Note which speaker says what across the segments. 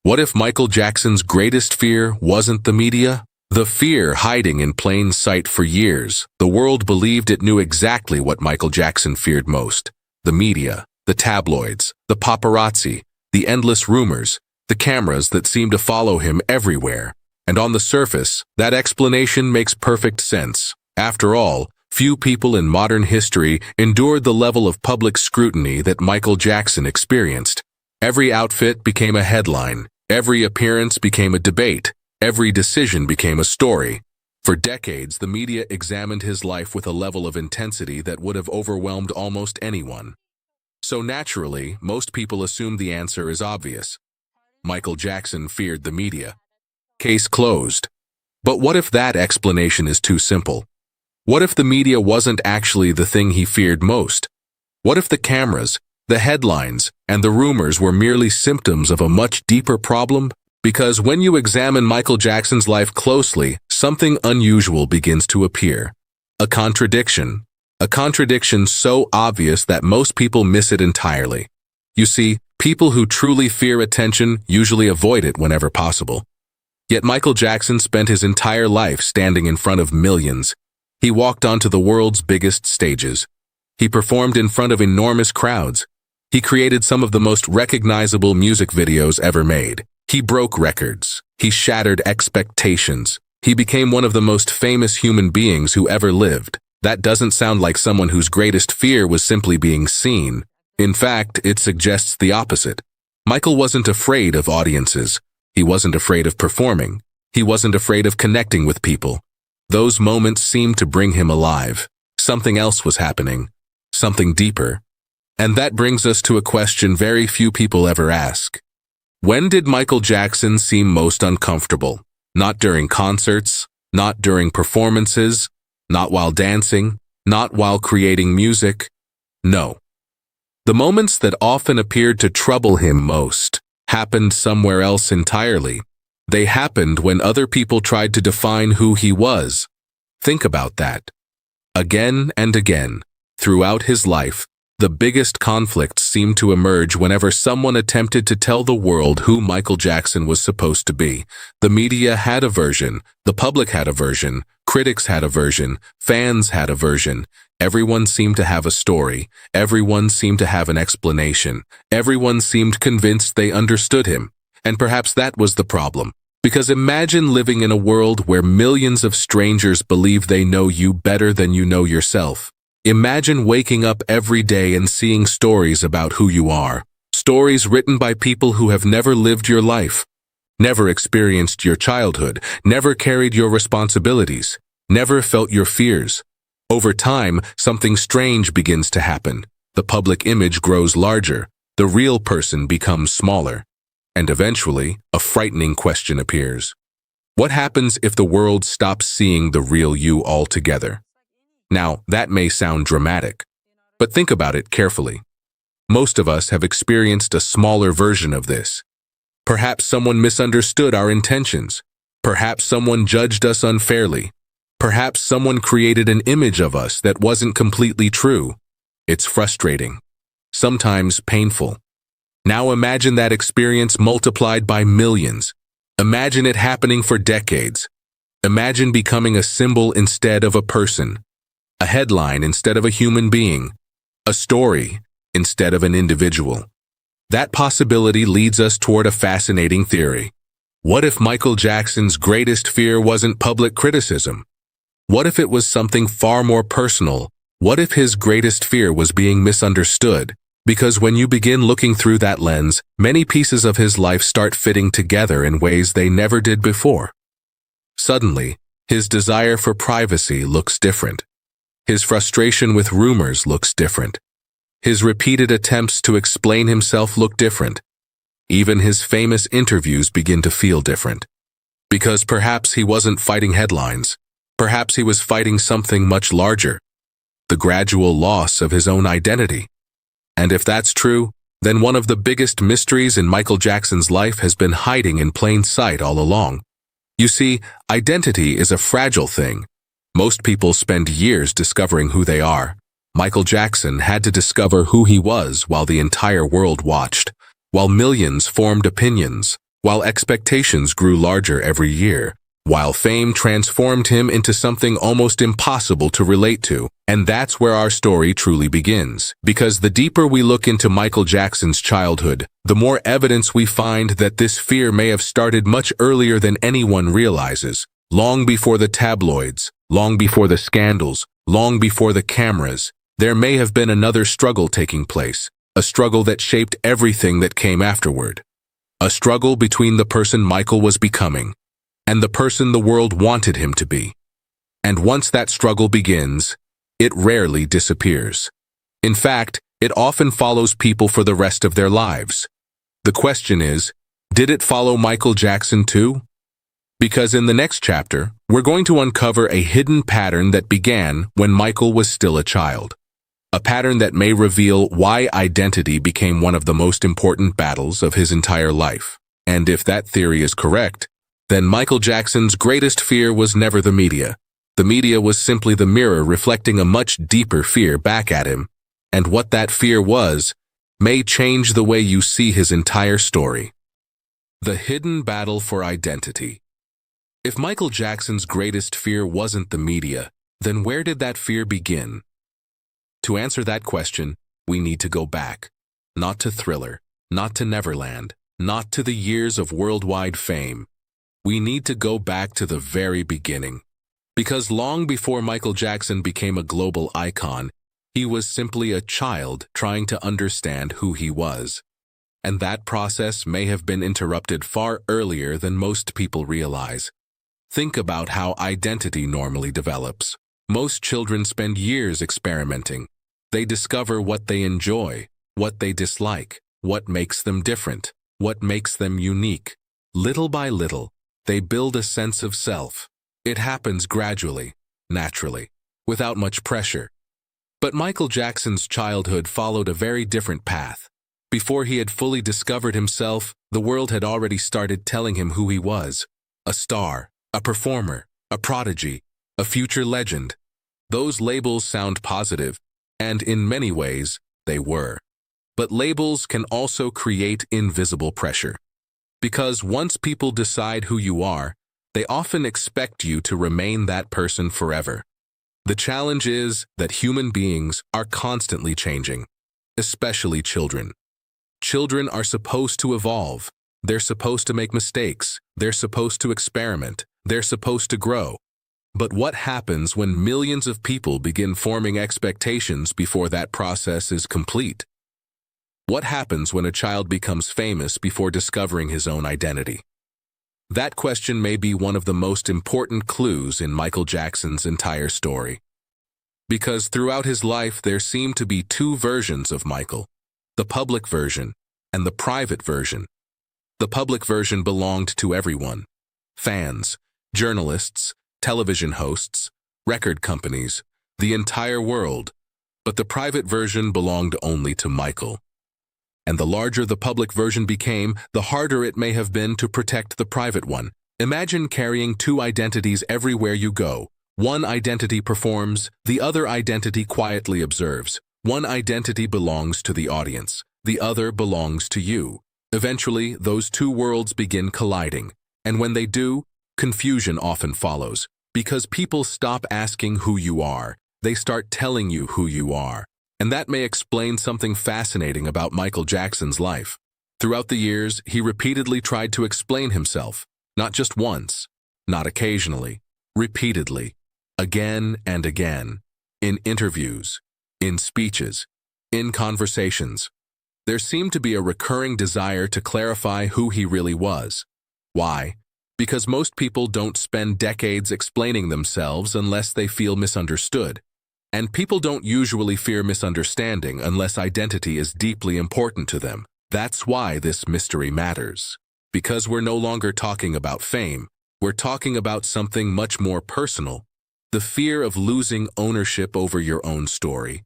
Speaker 1: What if Michael Jackson's greatest fear wasn't the media? The fear hiding in plain sight for years. The world believed it knew exactly what Michael Jackson feared most. The media, the tabloids, the paparazzi, the endless rumors, the cameras that seemed to follow him everywhere. And on the surface, that explanation makes perfect sense. After all, few people in modern history endured the level of public scrutiny that Michael Jackson experienced. Every outfit became a headline. Every appearance became a debate. Every decision became a story. For decades, the media examined his life with a level of intensity that would have overwhelmed almost anyone. So naturally, most people assume the answer is obvious. Michael Jackson feared the media. Case closed. But what if that explanation is too simple? What if the media wasn't actually the thing he feared most? What if the cameras, the headlines, and the rumors were merely symptoms of a much deeper problem? Because when you examine Michael Jackson's life closely, something unusual begins to appear. A contradiction. A contradiction so obvious that most people miss it entirely. You see, people who truly fear attention usually avoid it whenever possible. Yet Michael Jackson spent his entire life standing in front of millions. He walked onto the world's biggest stages. He performed in front of enormous crowds. He created some of the most recognizable music videos ever made. He broke records. He shattered expectations. He became one of the most famous human beings who ever lived. That doesn't sound like someone whose greatest fear was simply being seen. In fact, it suggests the opposite. Michael wasn't afraid of audiences. He wasn't afraid of performing. He wasn't afraid of connecting with people. Those moments seemed to bring him alive. Something else was happening. Something deeper. And that brings us to a question very few people ever ask. When did Michael Jackson seem most uncomfortable? Not during concerts, not during performances, not while dancing, not while creating music. No. The moments that often appeared to trouble him most happened somewhere else entirely. They happened when other people tried to define who he was. Think about that. Again and again, throughout his life, the biggest conflicts seemed to emerge whenever someone attempted to tell the world who Michael Jackson was supposed to be. The media had a version, the public had a version, critics had a version, fans had a version. Everyone seemed to have a story. Everyone seemed to have an explanation. Everyone seemed convinced they understood him. And perhaps that was the problem. Because imagine living in a world where millions of strangers believe they know you better than you know yourself. Imagine waking up every day and seeing stories about who you are. Stories written by people who have never lived your life, never experienced your childhood, never carried your responsibilities, never felt your fears. Over time, something strange begins to happen. The public image grows larger. The real person becomes smaller. And eventually, a frightening question appears. What happens if the world stops seeing the real you altogether? Now, that may sound dramatic, but think about it carefully. Most of us have experienced a smaller version of this. Perhaps someone misunderstood our intentions. Perhaps someone judged us unfairly. Perhaps someone created an image of us that wasn't completely true. It's frustrating, sometimes painful. Now imagine that experience multiplied by millions. Imagine it happening for decades. Imagine becoming a symbol instead of a person. A headline instead of a human being. A story instead of an individual. That possibility leads us toward a fascinating theory. What if Michael Jackson's greatest fear wasn't public criticism? What if it was something far more personal? What if his greatest fear was being misunderstood? Because when you begin looking through that lens, many pieces of his life start fitting together in ways they never did before. Suddenly, his desire for privacy looks different. His frustration with rumors looks different. His repeated attempts to explain himself look different. Even his famous interviews begin to feel different. Because perhaps he wasn't fighting headlines. Perhaps he was fighting something much larger. The gradual loss of his own identity. And if that's true, then one of the biggest mysteries in Michael Jackson's life has been hiding in plain sight all along. You see, identity is a fragile thing. Most people spend years discovering who they are. Michael Jackson had to discover who he was while the entire world watched, while millions formed opinions, while expectations grew larger every year, while fame transformed him into something almost impossible to relate to. And that's where our story truly begins. Because the deeper we look into Michael Jackson's childhood, the more evidence we find that this fear may have started much earlier than anyone realizes. Long before the tabloids, long before the scandals, long before the cameras, there may have been another struggle taking place, a struggle that shaped everything that came afterward. A struggle between the person Michael was becoming and the person the world wanted him to be. And once that struggle begins, it rarely disappears. In fact, it often follows people for the rest of their lives. The question is, did it follow Michael Jackson too? Because in the next chapter, we're going to uncover a hidden pattern that began when Michael was still a child. A pattern that may reveal why identity became one of the most important battles of his entire life. And if that theory is correct, then Michael Jackson's greatest fear was never the media. The media was simply the mirror reflecting a much deeper fear back at him. And what that fear was may change the way you see his entire story. The hidden battle for identity. If Michael Jackson's greatest fear wasn't the media, then where did that fear begin? To answer that question, we need to go back. Not to Thriller, not to Neverland, not to the years of worldwide fame. We need to go back to the very beginning. Because long before Michael Jackson became a global icon, he was simply a child trying to understand who he was. And that process may have been interrupted far earlier than most people realize. Think about how identity normally develops. Most children spend years experimenting. They discover what they enjoy, what they dislike, what makes them different, what makes them unique. Little by little, they build a sense of self. It happens gradually, naturally, without much pressure. But Michael Jackson's childhood followed a very different path. Before he had fully discovered himself, the world had already started telling him who he was. A star, a performer, a prodigy, a future legend. Those labels sound positive, and in many ways, they were. But labels can also create invisible pressure. Because once people decide who you are, they often expect you to remain that person forever. The challenge is that human beings are constantly changing, especially children. Children are supposed to evolve. They're supposed to make mistakes. They're supposed to experiment. They're supposed to grow. But what happens when millions of people begin forming expectations before that process is complete? What happens when a child becomes famous before discovering his own identity? That question may be one of the most important clues in Michael Jackson's entire story. Because throughout his life there seemed to be two versions of Michael, the public version and the private version. The public version belonged to everyone: fans, journalists, television hosts, record companies, the entire world. But the private version belonged only to Michael. And the larger the public version became, the harder it may have been to protect the private one. Imagine carrying two identities everywhere you go. One identity performs, the other identity quietly observes. One identity belongs to the audience, the other belongs to you. Eventually, those two worlds begin colliding. And when they do, confusion often follows. Because people stop asking who you are, they start telling you who you are. And that may explain something fascinating about Michael Jackson's life. Throughout the years, he repeatedly tried to explain himself, not just once, not occasionally, repeatedly, again and again, in interviews, in speeches, in conversations. There seemed to be a recurring desire to clarify who he really was. Why? Because most people don't spend decades explaining themselves unless they feel misunderstood. And people don't usually fear misunderstanding unless identity is deeply important to them. That's why this mystery matters. Because we're no longer talking about fame, we're talking about something much more personal: the fear of losing ownership over your own story.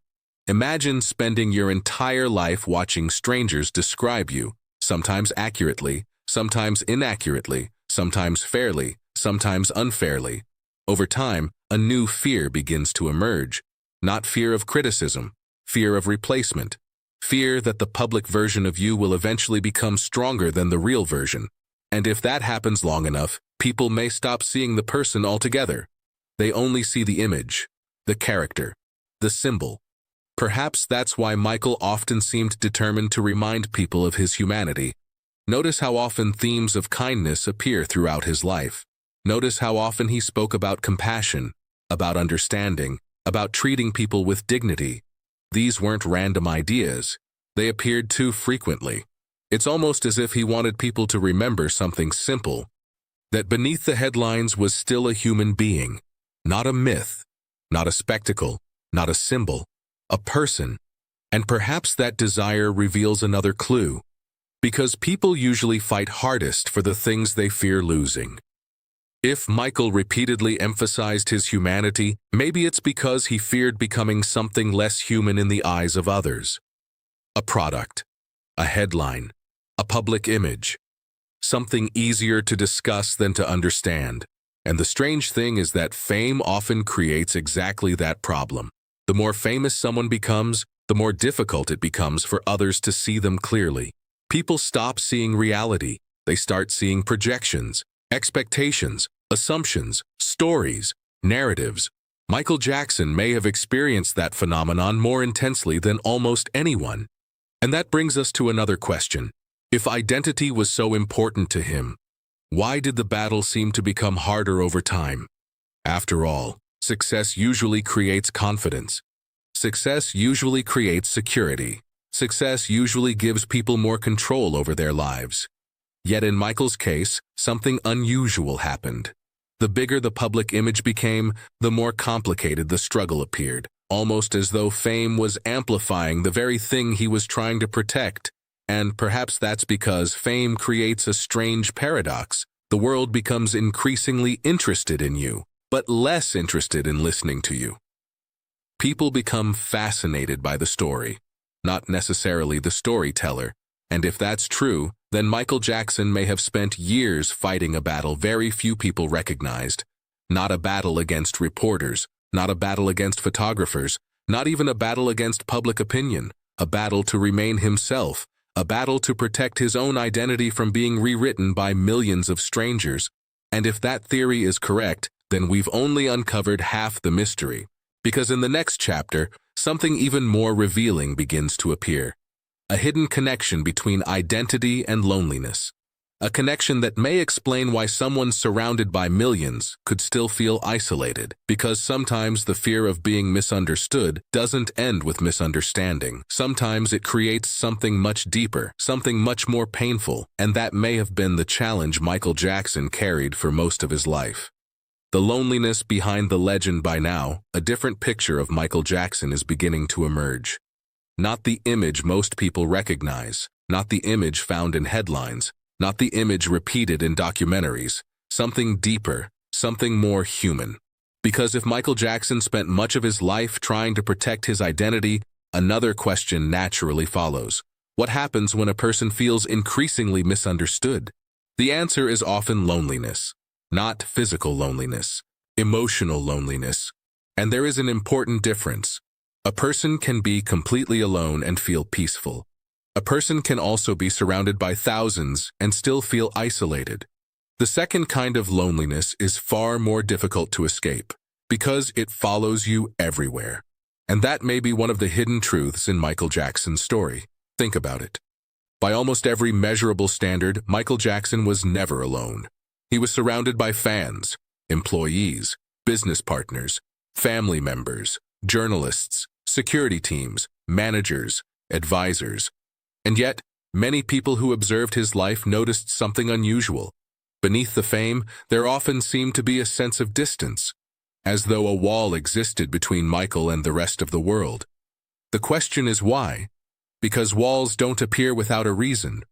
Speaker 1: Imagine spending your entire life watching strangers describe you, sometimes accurately, sometimes inaccurately, sometimes fairly, sometimes unfairly. Over time, a new fear begins to emerge. Not fear of criticism, fear of replacement. Fear that the public version of you will eventually become stronger than the real version. And if that happens long enough, people may stop seeing the person altogether. They only see the image, the character, the symbol. Perhaps that's why Michael often seemed determined to remind people of his humanity. Notice how often themes of kindness appear throughout his life. Notice how often he spoke about compassion, about understanding, about treating people with dignity. These weren't random ideas. They appeared too frequently. It's almost as if he wanted people to remember something simple, that beneath the headlines was still a human being, not a myth, not a spectacle, not a symbol, a person. And perhaps that desire reveals another clue, because people usually fight hardest for the things they fear losing. If Michael repeatedly emphasized his humanity, maybe it's because he feared becoming something less human in the eyes of others. A product, a headline, a public image, something easier to discuss than to understand. And the strange thing is that fame often creates exactly that problem. The more famous someone becomes, the more difficult it becomes for others to see them clearly. People stop seeing reality. They start seeing projections, expectations, assumptions, stories, narratives. Michael Jackson may have experienced that phenomenon more intensely than almost anyone. And that brings us to another question. If identity was so important to him, why did the battle seem to become harder over time? After all, success usually creates confidence. Success usually creates security. Success usually gives people more control over their lives. Yet in Michael's case, something unusual happened. The bigger the public image became, the more complicated the struggle appeared, almost as though fame was amplifying the very thing he was trying to protect. And perhaps that's because fame creates a strange paradox. The world becomes increasingly interested in you, but less interested in listening to you. People become fascinated by the story, not necessarily the storyteller. And if that's true, then Michael Jackson may have spent years fighting a battle very few people recognized. Not a battle against reporters, not a battle against photographers, not even a battle against public opinion, a battle to remain himself, a battle to protect his own identity from being rewritten by millions of strangers. And if that theory is correct, then we've only uncovered half the mystery. Because in the next chapter, something even more revealing begins to appear. A hidden connection between identity and loneliness. A connection that may explain why someone surrounded by millions could still feel isolated, because sometimes the fear of being misunderstood doesn't end with misunderstanding. Sometimes it creates something much deeper, something much more painful, and that may have been the challenge Michael Jackson carried for most of his life. The loneliness behind the legend. By now, a different picture of Michael Jackson is beginning to emerge. Not the image most people recognize, not the image found in headlines, not the image repeated in documentaries, something deeper, something more human. Because if Michael Jackson spent much of his life trying to protect his identity, another question naturally follows. What happens when a person feels increasingly misunderstood? The answer is often loneliness, not physical loneliness, emotional loneliness. And there is an important difference. A person can be completely alone and feel peaceful. A person can also be surrounded by thousands and still feel isolated. The second kind of loneliness is far more difficult to escape because it follows you everywhere. And that may be one of the hidden truths in Michael Jackson's story. Think about it. By almost every measurable standard, Michael Jackson was never alone. He was surrounded by fans, employees, business partners, family members, journalists, security teams, managers, advisors. And yet, many people who observed his life noticed something unusual. Beneath the fame, there often seemed to be a sense of distance, as though a wall existed between Michael and the rest of the world. The question is why? Because walls don't appear without a reason.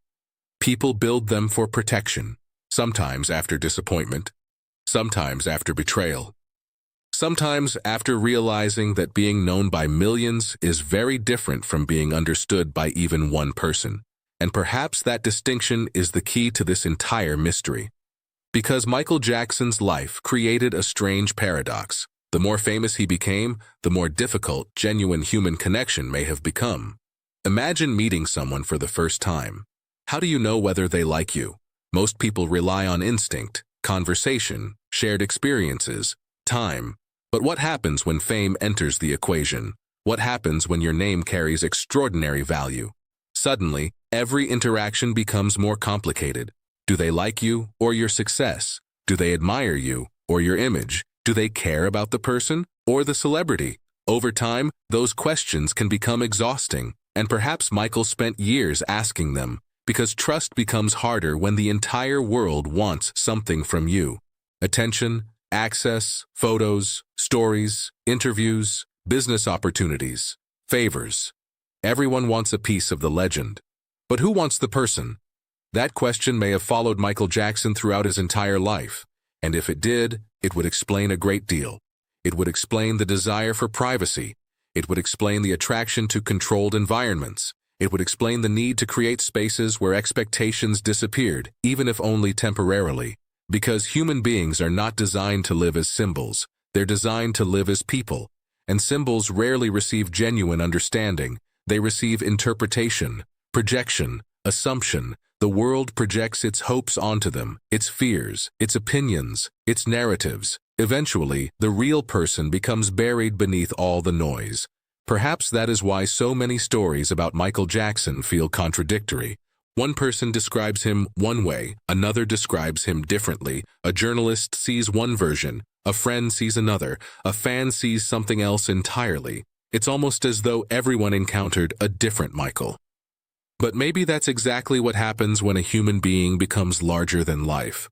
Speaker 1: People build them for protection, sometimes after disappointment, sometimes after betrayal, sometimes after realizing that being known by millions is very different from being understood by even one person. And perhaps that distinction is the key to this entire mystery. Because Michael Jackson's life created a strange paradox. The more famous he became, the more difficult genuine human connection may have become. Imagine meeting someone for the first time. How do you know whether they like you? Most people rely on instinct, conversation, shared experiences, time. But what happens when fame enters the equation? What happens when your name carries extraordinary value? Suddenly, every interaction becomes more complicated. Do they like you or your success? Do they admire you or your image? Do they care about the person or the celebrity? Over time, those questions can become exhausting, and perhaps Michael spent years asking them, because trust becomes harder when the entire world wants something from you. Attention, access, photos, stories, interviews, business opportunities, favors. Everyone wants a piece of the legend. But who wants the person? That question may have followed Michael Jackson throughout his entire life, and if it did, it would explain a great deal. It would explain the desire for privacy. It would explain the attraction to controlled environments. It would explain the need to create spaces where expectations disappeared, even if only temporarily. Because human beings are not designed to live as symbols. They're designed to live as people. And symbols rarely receive genuine understanding. They receive interpretation, projection, assumption. The world projects its hopes onto them, its fears, its opinions, its narratives. Eventually, the real person becomes buried beneath all the noise. Perhaps that is why so many stories about Michael Jackson feel contradictory. One person describes him one way, another describes him differently. A journalist sees one version, a friend sees another, a fan sees something else entirely. It's almost as though everyone encountered a different Michael. But maybe that's exactly what happens when a human being becomes larger than life.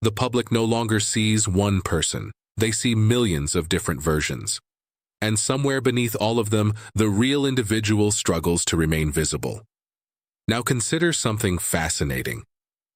Speaker 1: The public no longer sees one person. They see millions of different versions. And somewhere beneath all of them, the real individual struggles to remain visible. Now consider something fascinating.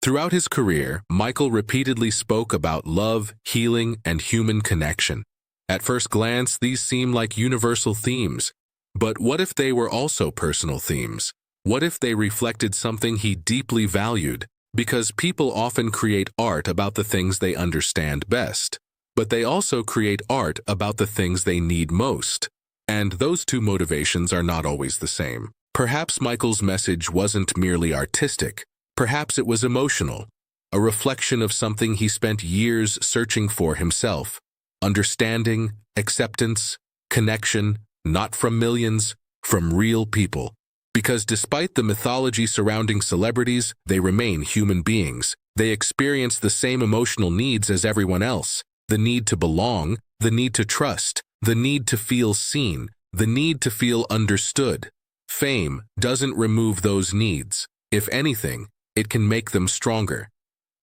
Speaker 1: Throughout his career, Michael repeatedly spoke about love, healing, and human connection. At first glance, these seem like universal themes. But what if they were also personal themes? What if they reflected something he deeply valued? Because people often create art about the things they understand best, but they also create art about the things they need most. And those two motivations are not always the same. Perhaps Michael's message wasn't merely artistic. Perhaps it was emotional, a reflection of something he spent years searching for himself. Understanding, acceptance, connection, not from millions, from real people. Because despite the mythology surrounding celebrities, they remain human beings. They experience the same emotional needs as everyone else. The need to belong, the need to trust, the need to feel seen, the need to feel understood. Fame doesn't remove those needs. If anything, it can make them stronger.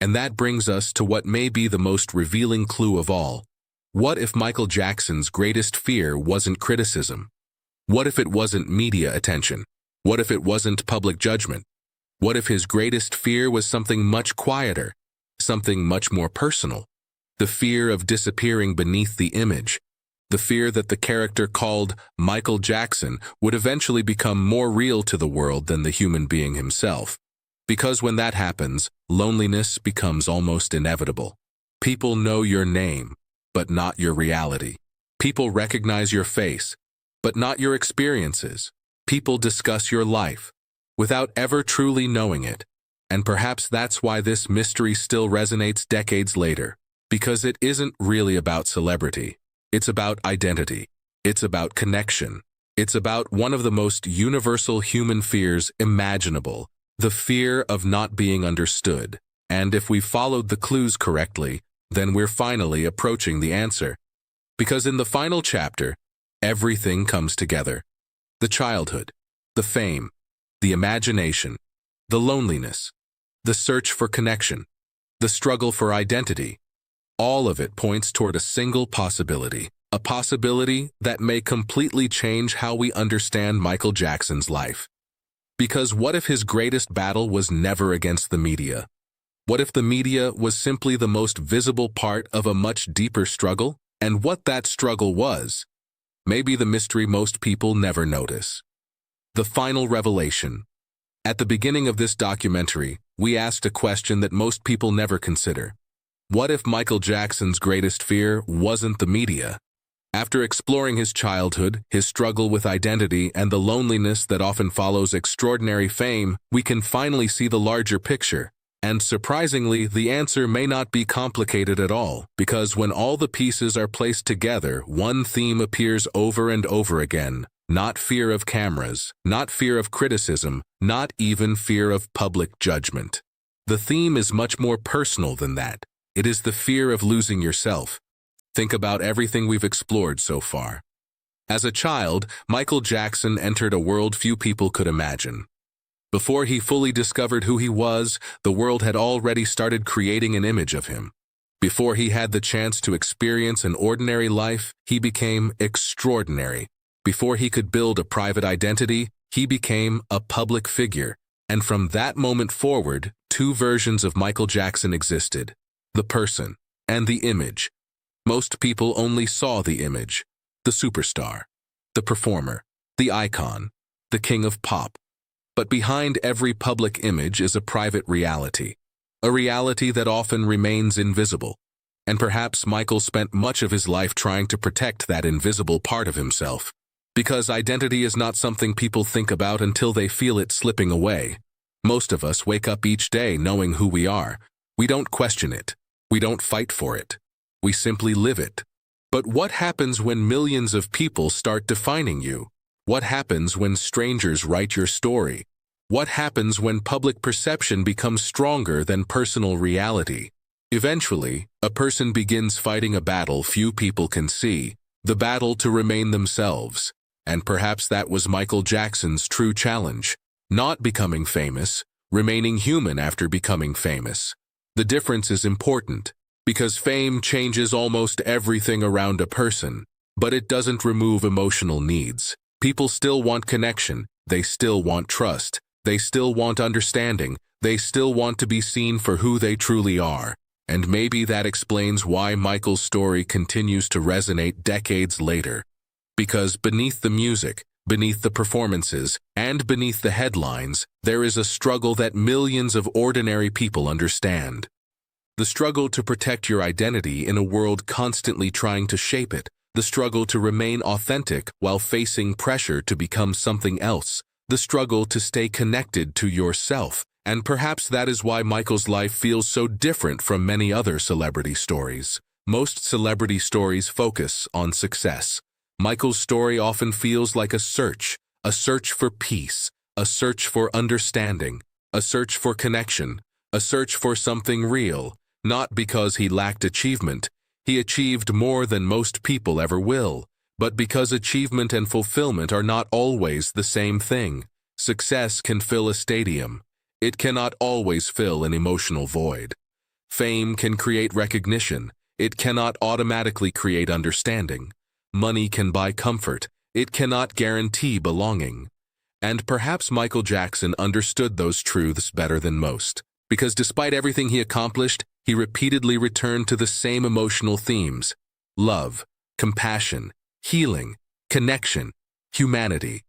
Speaker 1: And that brings us to what may be the most revealing clue of all. What if Michael Jackson's greatest fear wasn't criticism? What if it wasn't media attention? What if it wasn't public judgment? What if his greatest fear was something much quieter, something much more personal? The fear of disappearing beneath the image. The fear that the character called Michael Jackson would eventually become more real to the world than the human being himself. Because when that happens, loneliness becomes almost inevitable. People know your name, but not your reality. People recognize your face, but not your experiences. People discuss your life without ever truly knowing it. And perhaps that's why this mystery still resonates decades later. Because it isn't really about celebrity. It's about identity. It's about connection. It's about one of the most universal human fears imaginable, the fear of not being understood. And if we followed the clues correctly, then we're finally approaching the answer. Because in the final chapter, everything comes together. The childhood, the fame, the imagination, the loneliness, the search for connection, the struggle for identity. All of it points toward a single possibility, a possibility that may completely change how we understand Michael Jackson's life. Because what if his greatest battle was never against the media? What if the media was simply the most visible part of a much deeper struggle? And what that struggle was, maybe the mystery most people never notice. The final revelation. At the beginning of this documentary, we asked a question that most people never consider. What if Michael Jackson's greatest fear wasn't the media? After exploring his childhood, his struggle with identity, and the loneliness that often follows extraordinary fame, we can finally see the larger picture. And surprisingly, the answer may not be complicated at all, because when all the pieces are placed together, one theme appears over and over again. Not fear of cameras, not fear of criticism, not even fear of public judgment. The theme is much more personal than that. It is the fear of losing yourself. Think about everything we've explored so far. As a child, Michael Jackson entered a world few people could imagine. Before he fully discovered who he was, the world had already started creating an image of him. Before he had the chance to experience an ordinary life, he became extraordinary. Before he could build a private identity, he became a public figure. And from that moment forward, two versions of Michael Jackson existed: the person and the image. Most people only saw the image, the superstar, the performer, the icon, the king of pop. But behind every public image is a private reality, a reality that often remains invisible. And perhaps Michael spent much of his life trying to protect that invisible part of himself. Because identity is not something people think about until they feel it slipping away. Most of us wake up each day knowing who we are. We don't question it. We don't fight for it. We simply live it. But what happens when millions of people start defining you? What happens when strangers write your story? What happens when public perception becomes stronger than personal reality? Eventually, a person begins fighting a battle few people can see, the battle to remain themselves. And perhaps that was Michael Jackson's true challenge. Not becoming famous, remaining human after becoming famous. The difference is important, because fame changes almost everything around a person, but it doesn't remove emotional needs. People still want connection, they still want trust, they still want understanding, they still want to be seen for who they truly are. And maybe that explains why Michael's story continues to resonate decades later. Because beneath the music, beneath the performances, and beneath the headlines, there is a struggle that millions of ordinary people understand. The struggle to protect your identity in a world constantly trying to shape it. The struggle to remain authentic while facing pressure to become something else. The struggle to stay connected to yourself. And perhaps that is why Michael's life feels so different from many other celebrity stories. Most celebrity stories focus on success. Michael's story often feels like a search for peace, a search for understanding, a search for connection, a search for something real. Not because he lacked achievement. He achieved more than most people ever will, but because achievement and fulfillment are not always the same thing. Success can fill a stadium. It cannot always fill an emotional void. Fame can create recognition. It cannot automatically create understanding. Money can buy comfort. It cannot guarantee belonging. And perhaps Michael Jackson understood those truths better than most, because despite everything he accomplished, he repeatedly returned to the same emotional themes: love, compassion, healing, connection, humanity.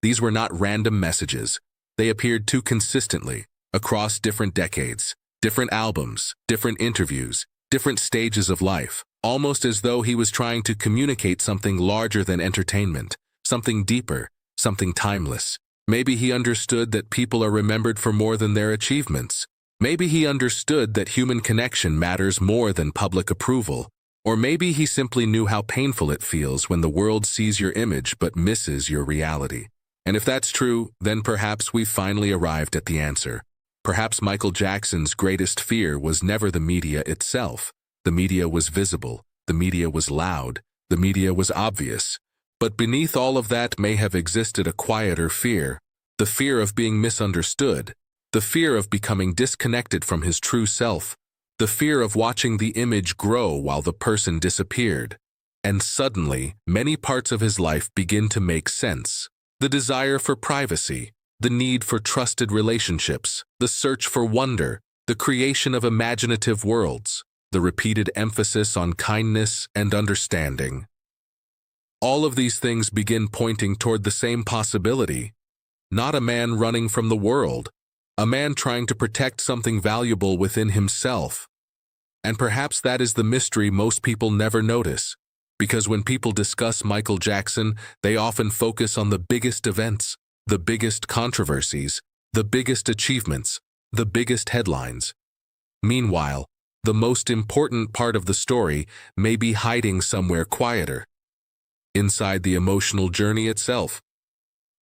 Speaker 1: These were not random messages. They appeared too consistently across different decades, different albums, different interviews, different stages of life, almost as though he was trying to communicate something larger than entertainment, something deeper, something timeless. Maybe he understood that people are remembered for more than their achievements. Maybe he understood that human connection matters more than public approval. Or maybe he simply knew how painful it feels when the world sees your image but misses your reality. And if that's true, then perhaps we've finally arrived at the answer. Perhaps Michael Jackson's greatest fear was never the media itself. The media was visible, the media was loud, the media was obvious. But beneath all of that may have existed a quieter fear, the fear of being misunderstood, the fear of becoming disconnected from his true self, the fear of watching the image grow while the person disappeared. And suddenly, many parts of his life begin to make sense. The desire for privacy, the need for trusted relationships, the search for wonder, the creation of imaginative worlds, the repeated emphasis on kindness and understanding. All of these things begin pointing toward the same possibility. Not a man running from the world, a man trying to protect something valuable within himself. And perhaps that is the mystery most people never notice, because when people discuss Michael Jackson, they often focus on the biggest events, the biggest controversies, the biggest achievements. the biggest headlines. Meanwhile, the most important part of the story may be hiding somewhere quieter. Inside the emotional journey itself.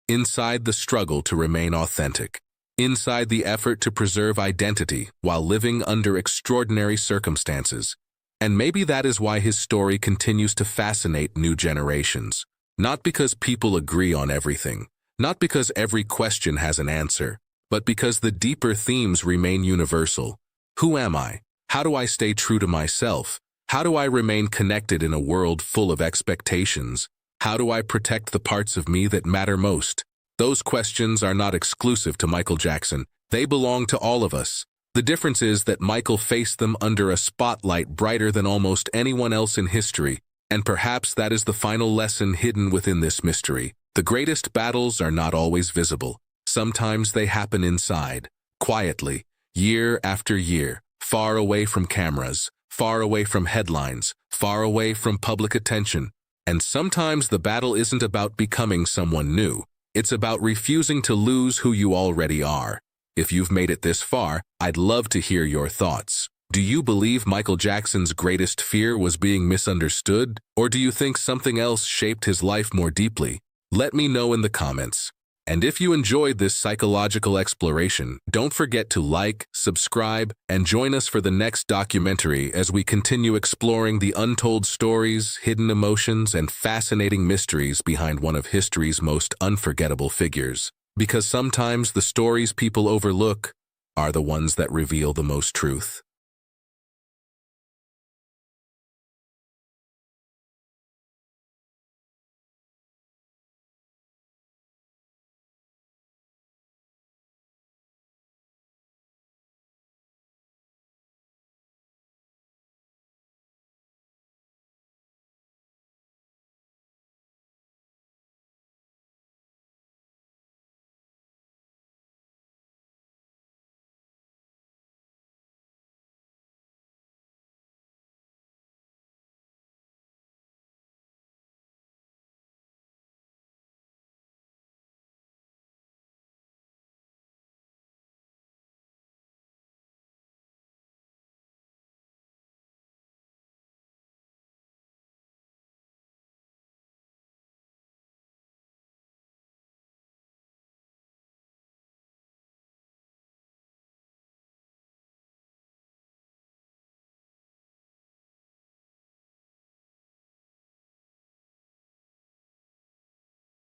Speaker 1: Inside the struggle to remain authentic. Inside the effort to preserve identity while living under extraordinary circumstances. And maybe that is why his story continues to fascinate new generations. Not because people agree on everything, not because every question has an answer, but because the deeper themes remain universal. Who am I? How do I stay true to myself? How do I remain connected in a world full of expectations? How do I protect the parts of me that matter most? Those questions are not exclusive to Michael Jackson. They belong to all of us. The difference is that Michael faced them under a spotlight brighter than almost anyone else in history, and perhaps that is the final lesson hidden within this mystery. The greatest battles are not always visible. Sometimes they happen inside, quietly, year after year, far away from cameras, far away from headlines, far away from public attention. And sometimes the battle isn't about becoming someone new. It's about refusing to lose who you already are. If you've made it this far, I'd love to hear your thoughts. Do you believe Michael Jackson's greatest fear was being misunderstood? Or do you think something else shaped his life more deeply? Let me know in the comments. And if you enjoyed this psychological exploration, don't forget to like, subscribe, and join us for the next documentary as we continue exploring the untold stories, hidden emotions, and fascinating mysteries behind one of history's most unforgettable figures. Because sometimes the stories people overlook are the ones that reveal the most truth.